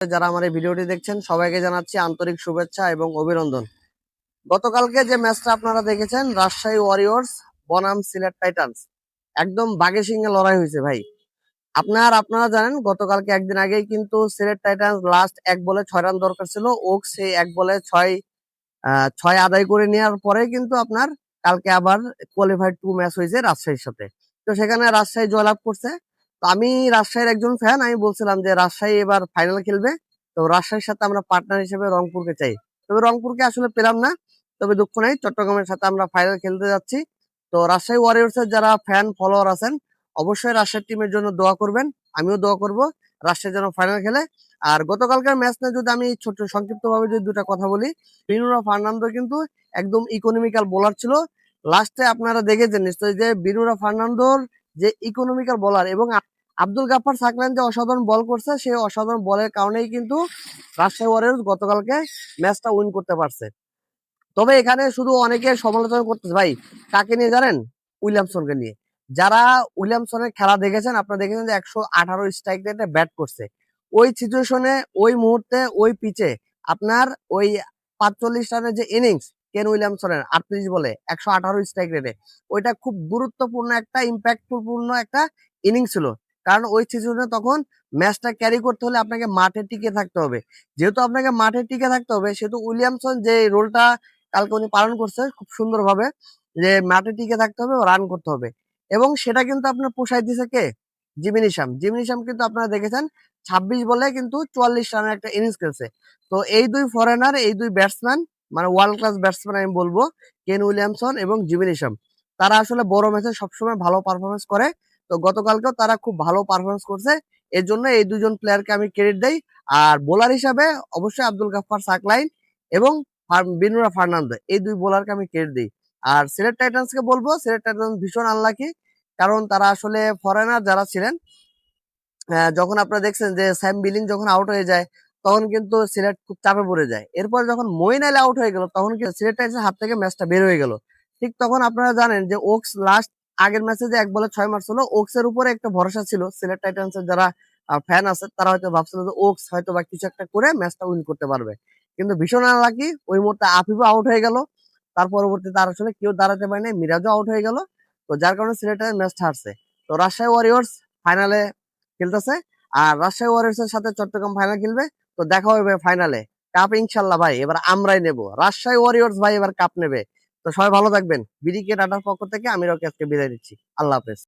যারা আমার এই ভিডিওটি দেখছেন সবাইকে জানাচ্ছি আন্তরিক শুভেচ্ছা এবং অভিনন্দন। গতকালকে যে ম্যাচটা আপনারা দেখেছেন, রাজশাহী ওয়ারিয়র্স বনাম সিলেট টাইটান্স, একদম বাঘে সিংহে লড়াই হয়েছে ভাই। আপনারা জানেন গতকালকে একদিন আগেই কিন্তু সিলেট টাইটান্স লাস্ট এক বলে 6 রান দরকার ছিল, ওক সেই এক বলে ছয় আদায় করে নেওয়ার পরে কিন্তু আপনার কালকে আবার কোয়ালিফাইড 2 ম্যাচ হয়েছে রাজশাহীর সাথে। তো সেখানে রাজশাহী জয়লাভ করছে। তো আমি রাজশাহীর একজন ফ্যান, আমি বলছিলাম যে রাজশাহী এবার ফাইনাল খেলবে। তো রাজশাহীর সাথে আমরা পার্টনার হিসেবে রংপুরকে চাই, তবে রংপুরকে আসলে পেলাম না। তবে দুঃখ নাই, চট্টগ্রামের সাথে আমরা ফাইনাল খেলতে যাচ্ছি। তো রাজশাহী ওয়ারিয়র্স এর যারা ফ্যান ফলোয়ার আছেন অবশ্যই রাজশাহী টিমের জন্য দোয়া করবেন, আমিও দোয়া করব রাজশাহী যেন ফাইনাল খেলে। আর গতকালকার ম্যাচ নিয়ে যদি আমি ছোট সংক্ষিপ্ত ভাবে যদি দুটা কথা বলি, বিনুরা ফার্নান্দো কিন্তু একদম ইকোনমিক্যাল বোলার ছিল। লাস্টে আপনারা দেখেছেন নিশ্চয়ই যে বিনুরা ফার্নান্দোর যে ইকোনমিক্যাল বোলার এবং আব্দুল গাফফার সাকলাইন যে অসাধারণ বল করছে, সেই অসাধারণ বলের কারণেই কিন্তু রাজশাহী ওয়ারিয়র্স গতকালকে ম্যাচটা উইন করতে পারছে। তবে এখানে শুধু অনেকে সমালোচনা করতেছে ভাই, কাকে নিয়ে জানেন? উইলিয়ামসনকে নিয়ে। যারা উইলিয়ামসনের খেলা দেখেছেন আপনারা দেখেছেন যে 118 স্ট্রাইক রেটে ব্যাট করছে। ওই সিচুয়েশনে, ওই মুহূর্তে, ওই পিচে আপনার ওই 45 রানের যে ইনিংস কেন উইলিয়ামসনের 38 বলে 118 স্ট্রাইক রেটে, ওইটা খুব গুরুত্বপূর্ণ একটা ইম্প্যাক্টফুল একটা ইনিংস ছিল। কারণ ওই সিচুয়েশনে তখন ম্যাচটা ক্যারি করতে হলে আপনাকে মাঠে টিকে থাকতে হবে। যেহেতু আপনাকে মাঠে টিকে থাকতে হবে, সেহেতু উইলিয়ামসন যে রোলটা কালকে উনি পালন করছে খুব সুন্দরভাবে, যে মাঠে টিকে থাকতে হবে ও রান করতে হবে। এবং সেটা কিন্তু আপনার পোষায় দিছে কে? জিমিনি শাম কিন্তু আপনারা দেখেছেন 26 বলে কিন্তু 44 রানের একটা ইনিংস খেলছে। তো এই দুই ফরেনার, এই দুই ব্যাটসম্যান, মানে ওয়ার্ল্ড ক্লাস ব্যাটসম্যান আমি বলবো, কেন উইলিয়ামসন এবং জিমিনি শাম, তারা আসলে বড় ম্যাচে সবসময় ভালো পারফরমেন্স করে। তো গতকালকেও তারা খুব ভালো পারফরমেন্স করছে, এর জন্য এই দুজন প্লেয়ারকে আমি ক্রেডিট দেই। আর বোলার হিসাবে অবশ্যই আব্দুল গাফফার সাকলাইন এবং বিনুরা ফার্নান্দো, এই দুই বোলারকে আমি ক্রেডিট দিই। আর সিলেট টাইটান্সকে বলবো, সিলেট টাইটান্স ভীষণ আনলাকি, কারণ তারা আসলে ফরেনার যারা ছিলেন, যখন আপনারা দেখছেন যে স্যাম বিলিং যখন আউট হয়ে যায় তখন কিন্তু সিলেট খুব চাপে পড়ে যায়। এরপর যখন মঈন আলী আউট হয়ে গেল তখন কিন্তু সিলেট টাইটান্সের হাত থেকে ম্যাচটা বের হয়ে গেল। ঠিক তখন আপনারা জানেন যে ওকস লাস্ট আগের ম্যাচে যে 1 বলে 6 মারছিল, ওকস এর উপরে একটা ভরসা ছিল সিলেট টাইটান্সের যারা ফ্যান আছে, তারা হয়তো ভাবছিল যে ওকস হয়তো বা কিছু একটা করে ম্যাচটা উইন করতে পারবে। কিন্তু ভীষণ আনলাকি, ওই মুহূর্তে আফিফও আউট হয়ে গেল। তার পরবর্তীতে আর আসলে কেউ দাঁড়াতে পারেনি, মিরাজও আউট হয়ে গেল। তো যার কারণে সিলেট ম্যাচটা হারছে। তো রাজশাহী ওয়ারিয়র্স ফাইনালে খেলতেছে, আর রাজশাহী ওয়ারিয়র্স এর সাথে চট্টগ্রাম ফাইনাল খেলবে। তো দেখা হবে ফাইনালে। কাপ ইনশাল্লাহ ভাই এবার আমরাই নেব, রাজশাহী ওয়ারিয়র্স ভাই এবার কাপ নেবে। তো সবাই ভালো থাকবেন। বিডিকে টাটার পক্ষ থেকে আমি রকি আজকে বিদায় নিচ্ছি। আল্লাহ হাফেজ।